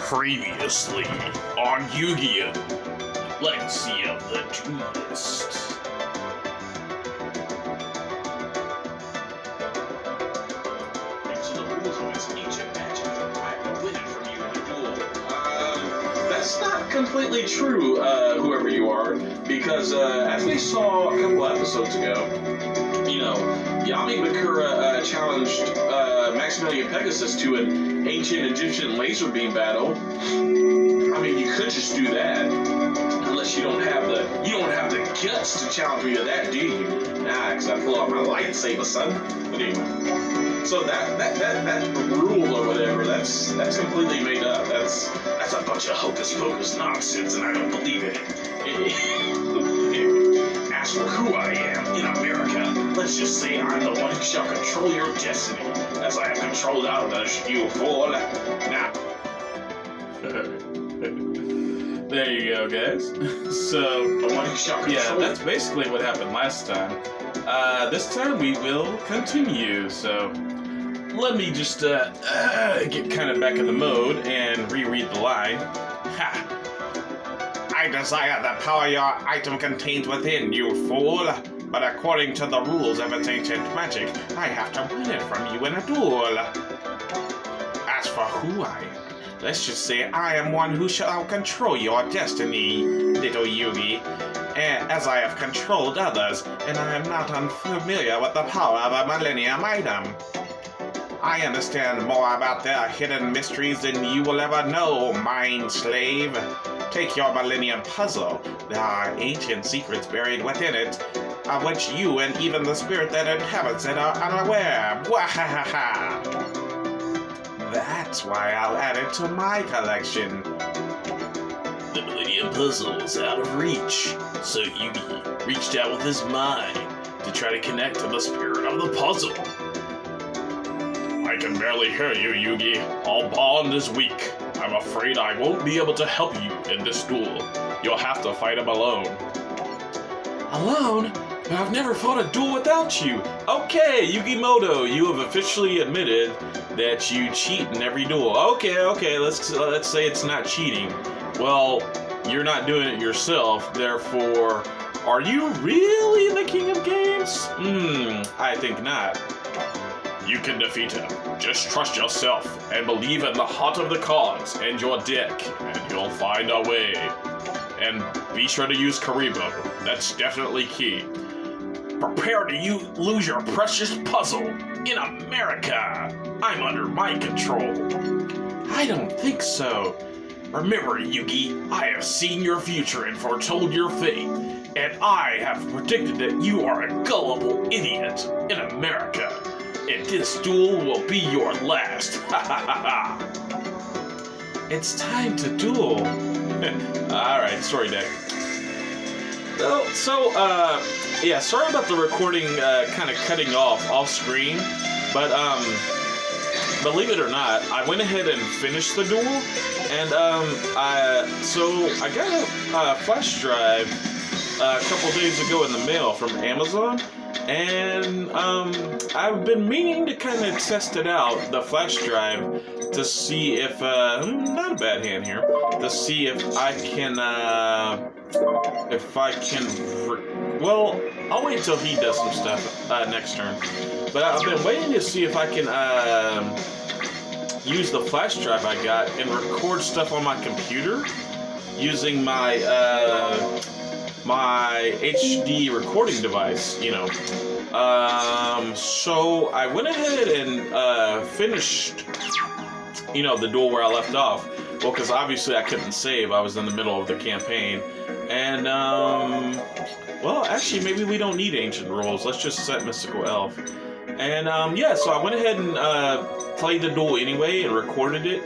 Previously on Yu-Gi-Oh! Legacy of the Duelist. Thanks to the rules of this ancient magic, I will win it from you in a duel. That's not completely true, whoever you are, because as we saw a couple episodes ago, you know, Yami Bakura challenged Maximilian Pegasus to an ancient Egyptian laser beam battle. I mean, you could just do that, unless you don't have the guts to challenge me to that, do you? Nah, because I pull out my lightsaber, son. But anyway, so that rule or whatever, that's completely made up. That's a bunch of hocus pocus nonsense, and I don't believe it. Anyway, as for who I am in America, let's just say I'm the one who shall control your destiny, as I have controlled others, you fool. Now. There you go, guys. So, yeah, that's basically what happened last time. This time we will continue, so let me just get kind of back in the mode and reread the line. Ha! I desire the power your item contains within, you fool! But according to the rules of its ancient magic, I have to win it from you in a duel. As for who I am, let's just say I am one who shall control your destiny, little Yugi, as I have controlled others, and I am not unfamiliar with the power of a Millennium Item. I understand more about their hidden mysteries than you will ever know, mind slave. Take your Millennium Puzzle. There are ancient secrets buried within it, of which you and even the spirit that inhabits it are unaware. Wahahaha! That's why I'll add it to my collection. The Millennium Puzzle is out of reach, so Yugi reached out with his mind to try to connect to the spirit of the puzzle. I can barely hear you, Yugi. Our bond is weak. I'm afraid I won't be able to help you in this duel. You'll have to fight him alone. Alone? But I've never fought a duel without you. Okay, Yugimoto, you have officially admitted that you cheat in every duel. Okay, let's say it's not cheating. Well, you're not doing it yourself, therefore, are you really the king of games? I think not. You can defeat him. Just trust yourself and believe in the heart of the cards and your deck, and you'll find a way. And be sure to use Kaiba. That's definitely key. Prepare to lose your precious puzzle in America. I'm under my control. I don't think so. Remember, Yugi, I have seen your future and foretold your fate, and I have predicted that you are a gullible idiot in America, and this duel will be your last. Ha ha ha ha. It's time to duel. Alright, story day. Yeah, sorry about the recording kind of cutting off screen, but believe it or not, I went ahead and finished the duel, and I got a flash drive a couple days ago in the mail from Amazon, and I've been meaning to kind of test it out, the flash drive, to see if not a bad hand here, to see if I can well, I'll wait till he does some stuff next turn. But I've been waiting to see if I can use the flash drive I got and record stuff on my computer using my my HD recording device, you know. So I went ahead and finished, you know, the duel where I left off. Well, because obviously I couldn't save. I was in the middle of the campaign. And, well, actually, maybe we don't need ancient rules. Let's just set Mystical Elf. And, yeah, so I went ahead and played the duel anyway and recorded it.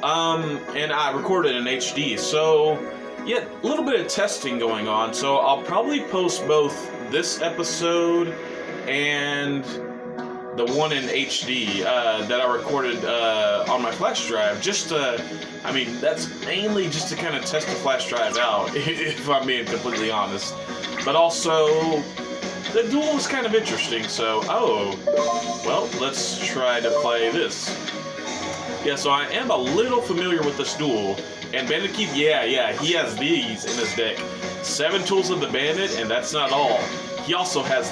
And I recorded in HD. So, yeah, a little bit of testing going on. So I'll probably post both this episode and the one in HD that I recorded on my flash drive. Just to, I mean, that's mainly just to kind of test the flash drive out, if I'm being completely honest. But also, the duel is kind of interesting, so, well, let's try to play this. Yeah, so I am a little familiar with this duel. And Bandit Keith, yeah, he has these in his deck. 7 Tools of the Bandit, and that's not all. He also has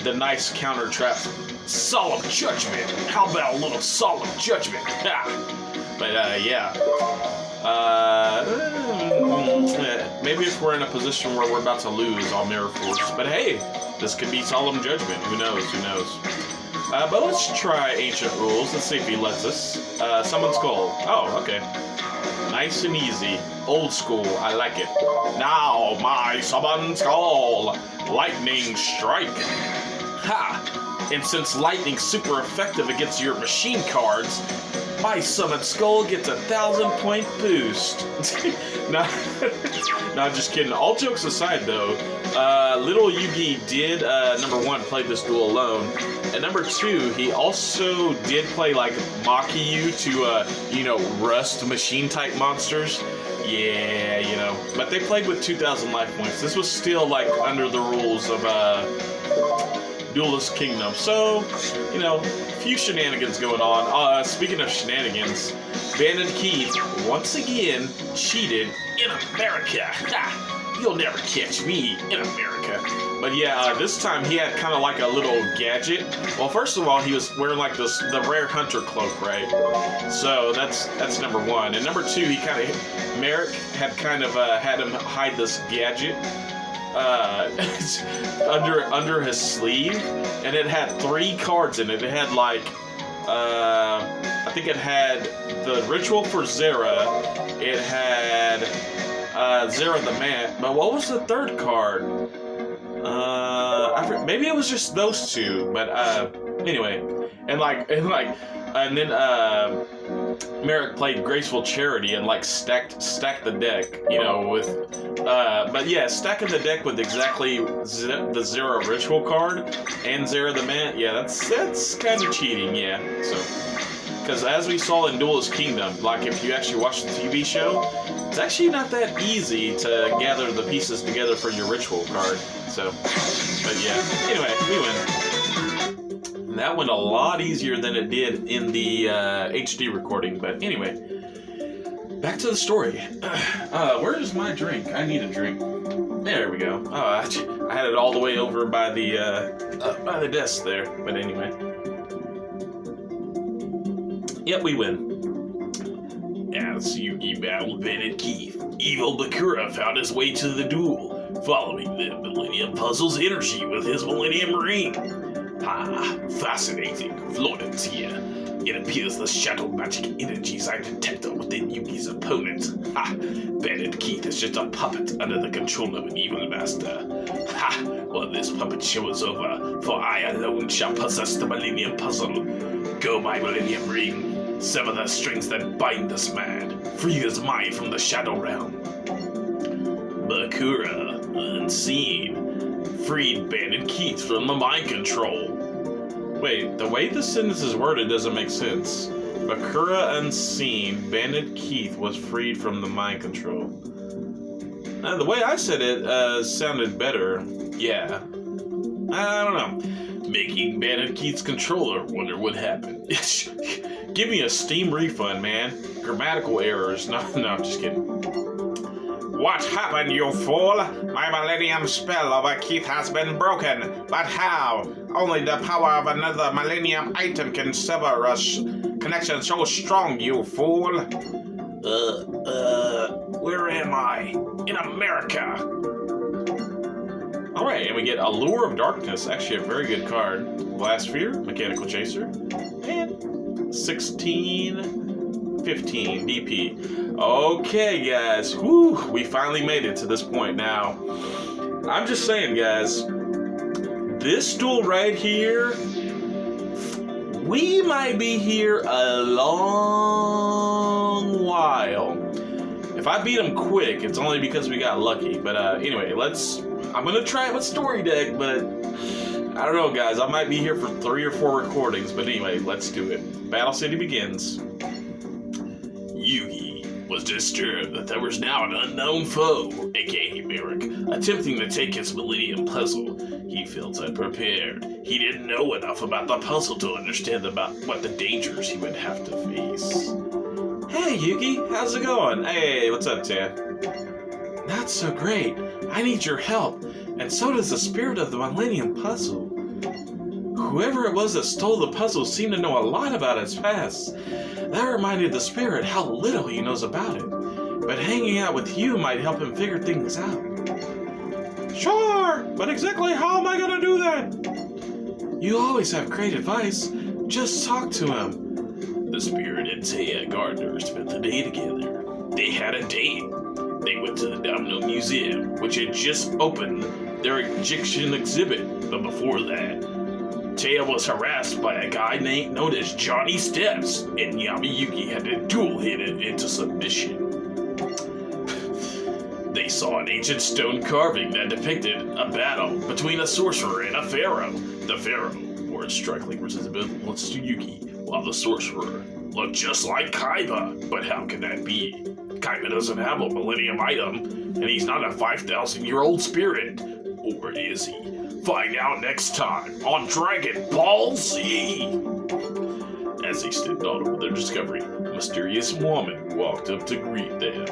the nice counter traps. Solemn Judgment. How about a little Solemn Judgment? Ha! But yeah. Maybe if we're in a position where we're about to lose, I'll Mirror Force. But hey, this could be Solemn Judgment. Who knows? Who knows? But let's try Ancient Rules. Let's see if he lets us. Summon Skull. Oh, okay. Nice and easy. Old school. I like it. Now, my Summon Skull. Lightning Strike. Ha! And since Lightning's super effective against your machine cards, my Summon Skull gets a 1,000-point boost. No, just kidding. All jokes aside, though, little Yugi did, number 1, play this duel alone. And number 2, he also did play, like, Makiyu to, rust machine-type monsters. Yeah, But they played with 2,000 life points. This was still, like, under the rules of, Duelist Kingdom. So, a few shenanigans going on. Speaking of shenanigans, Bandit Keith once again cheated in America. Ha! You'll never catch me in America. But yeah, this time he had kind of like a little gadget. Well, first of all, he was wearing like the rare hunter cloak, right? So that's number 1. And number 2, Merrick had kind of had him hide this gadget under his sleeve, and it had 3 cards in it. It had like I think it had the Ritual for Zera, it had Zera the Man, but what was the 3rd card? Maybe it was just those 2, but anyway, and then Merrick played Graceful Charity and like stacked the deck, but yeah, stacking the deck with exactly the Zera Ritual card and Zera the Man, yeah, that's kind of cheating, yeah. So, because as we saw in Duelist Kingdom, like if you actually watch the TV show, it's actually not that easy to gather the pieces together for your Ritual card. So, but yeah, anyway, we win. That went a lot easier than it did in the HD recording, but anyway, back to the story. Where is my drink? I need a drink. There we go. Oh, I had it all the way over by the desk there, but anyway. Yep, we win. As Yugi battled Bandit Keith, evil Bakura found his way to the duel, following the Millennium Puzzle's energy with his Millennium Ring. Fascinating, Florentia. It appears the shadow magic energies I detect within Yugi's opponent. Bandit Keith is just a puppet under the control of an evil master. Well, this puppet show is over, for I alone shall possess the Millennium Puzzle. Go, my Millennium Ring. Sever the strings that bind this man. Free his mind from the Shadow Realm. Bakura, unseen, freed Bandit Keith from the mind control. Wait, the way this sentence is worded doesn't make sense. Bakura, unseen, Bandit Keith was freed from the mind control. Now, the way I said it sounded better. Yeah. I don't know. Making Bandit Keith's controller wonder what happened. Give me a Steam refund, man. Grammatical errors. No, I'm just kidding. What happened, you fool? My Millennium spell over Keith has been broken. But how? Only the power of another Millennium item can sever a connection so strong, you fool. Where am I? In America. Alright, and we get Allure of Darkness. Actually, a very good card. Blastsphere, Mechanical Chaser, and 16-15 DP. Okay, guys. Whew, we finally made it to this point now. I'm just saying, guys, this duel right here, we might be here a long while. If I beat him quick, it's only because we got lucky. But anyway, I'm gonna try it with Story Deck, but I don't know, guys. I might be here for 3 or 4 recordings. But anyway, let's do it. Battle City begins. Yugi was disturbed that there was now an unknown foe, aka Merrick, attempting to take his Millennium Puzzle. he felt unprepared. He didn't know enough about the puzzle to understand about what the dangers he would have to face. Hey, Yugi, how's it going? Hey, what's up, Ted? Not so great. I need your help, and so does the spirit of the Millennium Puzzle. Whoever it was that stole the puzzle seemed to know a lot about its past. That reminded the spirit how little he knows about it. But hanging out with you might help him figure things out. Sure, but exactly how am I gonna do that? You always have great advice. Just talk to him. The spirit and Taya Gardner spent the day together. They had a date. They went to the Domino Museum, which had just opened their Egyptian exhibit. But before that, Taya was harassed by a guy known as Johnny Steps, and Yugi had to duel him into submission. They saw an ancient stone carving that depicted a battle between a sorcerer and a pharaoh. The pharaoh bore a striking resemblance to Yugi, while the sorcerer looked just like Kaiba. But how can that be? Kaiba doesn't have a Millennium Item, and he's not a 5,000-year-old spirit. Or is he? Find out next time on Dragon Ball Z! As they stepped on over their discovery, a mysterious woman walked up to greet them.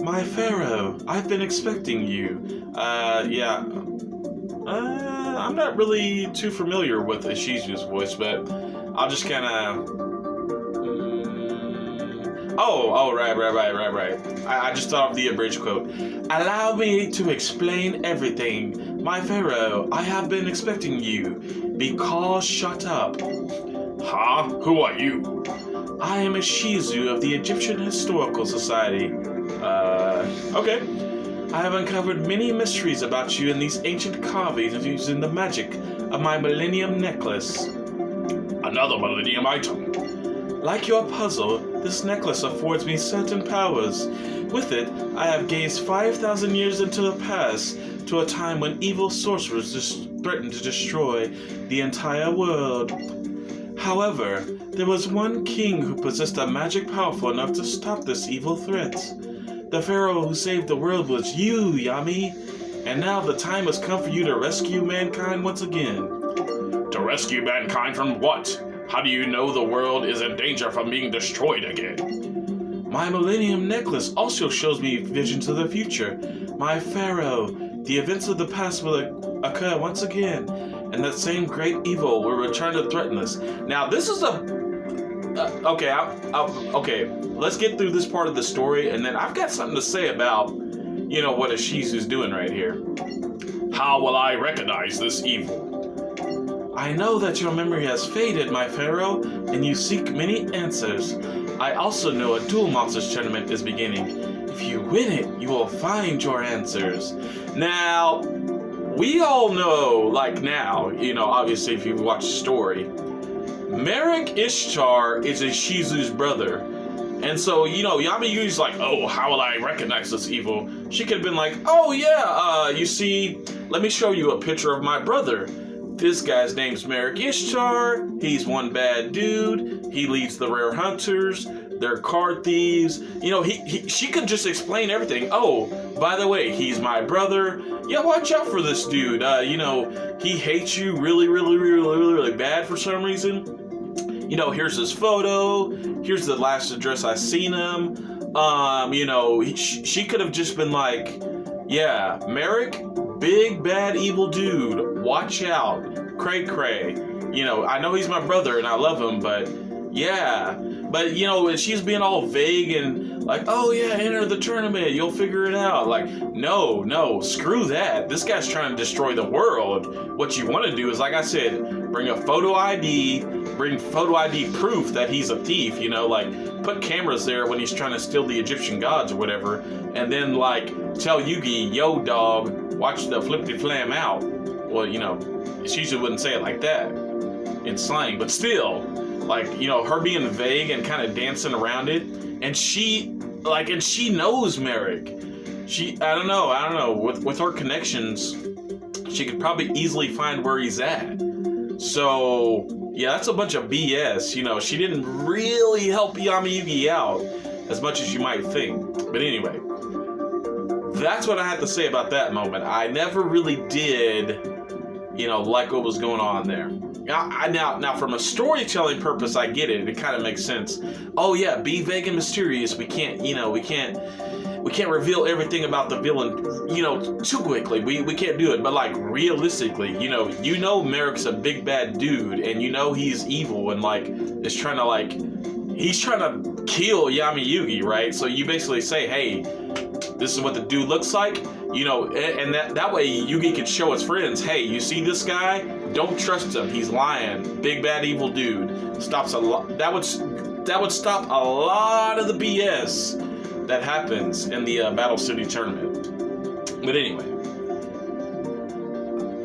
My Pharaoh, I've been expecting you. I'm not really too familiar with Ishizu's voice, but I'll just kinda... Right. I just thought of the abridged quote. Allow me to explain everything. My Pharaoh, I have been expecting you. Because shut up. Huh? Who are you? I am Ishizu of the Egyptian Historical Society. Okay. I have uncovered many mysteries about you in these ancient carvings using the magic of my Millennium Necklace. Another Millennium Item. Like your puzzle, this necklace affords me certain powers. With it, I have gazed 5,000 years into the past, to a time when evil sorcerers threatened to destroy the entire world. However, there was one king who possessed a magic powerful enough to stop this evil threat. The pharaoh who saved the world was you, Yami. And now the time has come for you to rescue mankind once again. To rescue mankind from what? How do you know the world is in danger from being destroyed again? My Millennium Necklace also shows me visions of the future. My Pharaoh, the events of the past will occur once again, and that same great evil will return to threaten us. Now, this is okay, let's get through this part of the story, and then I've got something to say about, what Ishizu's doing right here. How will I recognize this evil? I know that your memory has faded, my Pharaoh, and you seek many answers. I also know a Duel Monsters tournament is beginning. If you win it, you will find your answers. Now, we all know, obviously if you've watched the story, Merrick Ishtar is Ishizu's brother. And so, Yami-Yu's like, oh, how will I recognize this evil? She could have been like, oh yeah, you see, let me show you a picture of my brother. This guy's name's Merrick Ishtar. He's one bad dude. He leads the Rare Hunters. They're card thieves. She could just explain everything. Oh, by the way, he's my brother. Yeah, watch out for this dude. He hates you really, really, really, really, really bad for some reason. Here's his photo. Here's the last address I seen him. She could have just been like, yeah, Merrick, big, bad, evil dude. Watch out. Cray cray. I know he's my brother and I love him, but yeah. But, she's being all vague and like, oh yeah, enter the tournament. You'll figure it out. Like, no, screw that. This guy's trying to destroy the world. What you want to do is, like I said, bring a photo ID, bring photo ID proof that he's a thief, put cameras there when he's trying to steal the Egyptian gods or whatever, and then, tell Yugi, yo, dog, watch the flippity-flam out. Well, she usually wouldn't say it like that in slang, but still, her being vague and kind of dancing around it, and she knows Merrick. I don't know, with her connections, she could probably easily find where he's at. So, yeah, that's a bunch of BS. She didn't really help Yami-Yugi out as much as you might think. But anyway, that's what I had to say about that moment. I never really did, you know, like what was going on there. Now, from a storytelling purpose, I get it. It kind of makes sense. Oh yeah, be vague and mysterious. We can't, you know, we can't reveal everything about the villain, you know, too quickly. We can't do it. But like realistically, you know, Merrick's a big bad dude, and you know he's evil and like is trying to like, he's trying to kill Yami Yugi, right? So you basically say, hey, this is what the dude looks like, you know, and that way Yugi can show his friends, hey, you see this guy? Don't trust him. He's lying. Big bad evil dude. Stops a lot. That would stop a lot of the BS that happens in the Battle City tournament. But anyway,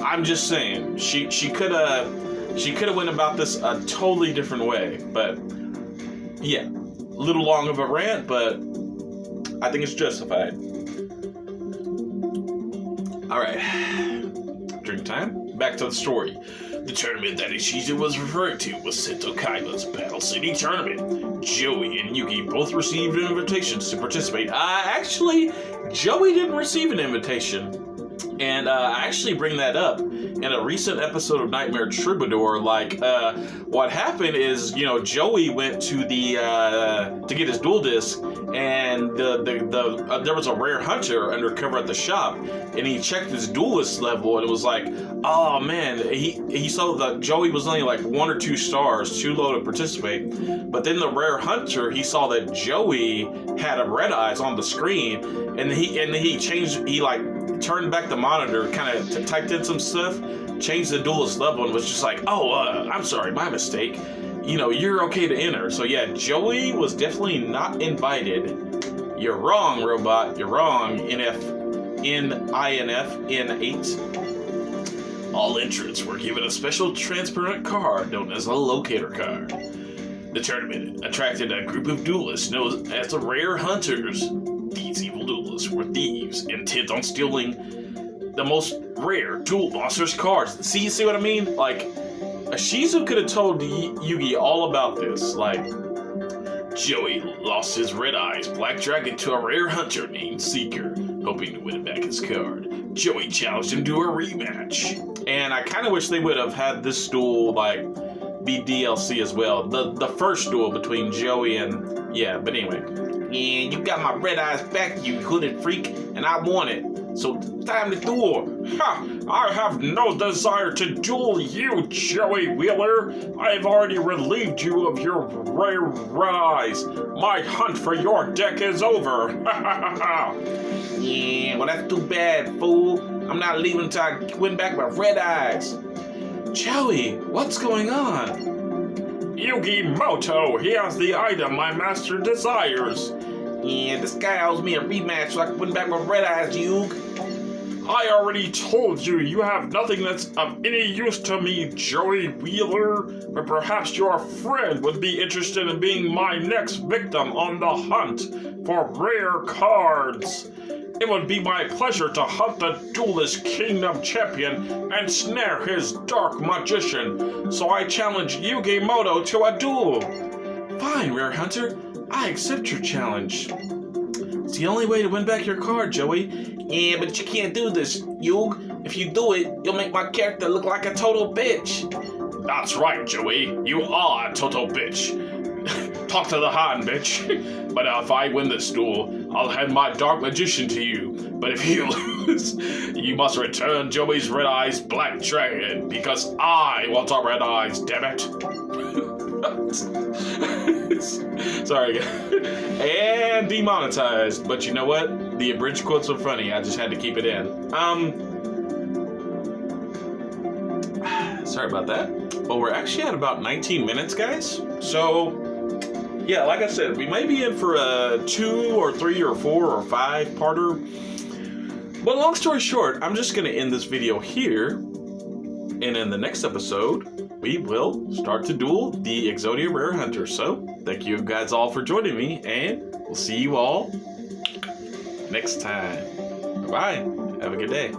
I'm just saying she could have went about this a totally different way. But yeah, a little long of a rant, but I think it's justified. All right, drink time. Back to the story. The tournament that Ishizu was referring to was Sento Kaiba's Battle City tournament. Joey and Yugi both received invitations to participate. Actually, Joey didn't receive an invitation. And I actually bring that up in a recent episode of Nightmare Troubadour. Like, what happened is, you know, Joey went to the to get his duel disc, and there was a rare hunter undercover at the shop, and he checked his duelist level, and it was like, oh man, he saw that Joey was only like 1 or 2 stars, too low to participate. But then the rare hunter, he saw that Joey had a red eyes on the screen, and he turned back the monitor, kind of typed in some stuff, changed the duelist level, and was just like, oh, I'm sorry, my mistake. You know, you're okay to enter. So yeah, Joey was definitely not invited. You're wrong, robot. You're wrong, N8. All entrants were given a special transparent card known as a locator card. The tournament attracted a group of duelists known as the Rare Hunters. These evil duelists were thieves intent on stealing the most rare Duel Monsters cards. See what I mean? Like, Ishizu could have told Yugi all about this. Like, Joey lost his red eyes black dragon to a rare hunter named Seeker, hoping to win back his card. Joey challenged him to a rematch. And I kind of wish they would have had this duel, like, be DLC as well. The first duel between Joey and... yeah, but anyway. Yeah, you got my red eyes back, you hooded freak, and I want it. So, time to duel. Ha! I have no desire to duel you, Joey Wheeler. I've already relieved you of your rare red eyes. My hunt for your deck is over. Yeah, well, that's too bad, fool. I'm not leaving until I win back my red eyes. Joey, what's going on? Yugi Moto, he has the item my master desires. Yeah, this guy owes me a rematch so I can win back my red eyes, Yug. I already told you, you have nothing that's of any use to me, Joey Wheeler. But perhaps your friend would be interested in being my next victim on the hunt for rare cards. It would be my pleasure to hunt the Duelist Kingdom champion and snare his dark magician. So I challenge Yugi Moto to a duel. Fine, Rare Hunter. I accept your challenge. It's the only way to win back your card, Joey. Yeah, but you can't do this, Yug. If you do it, you'll make my character look like a total bitch. That's right, Joey. You are a total bitch. Talk to the Han, bitch. But if I win this duel, I'll hand my dark magician to you. But if you lose, you must return Joey's red eyes black dragon, because I want our red eyes, damn it. Sorry, and demonetized. But you know what? The abridged quotes were funny. I just had to keep it in. Sorry about that. Well, we're actually at about 19 minutes, guys. So, yeah, like I said, we may be in for a 2 or 3 or 4 or 5-parter. But long story short, I'm just gonna end this video here. And in the next episode, we will start to duel the Exodia Rare Hunter. So, thank you guys all for joining me, and we'll see you all next time. Bye-bye. Have a good day.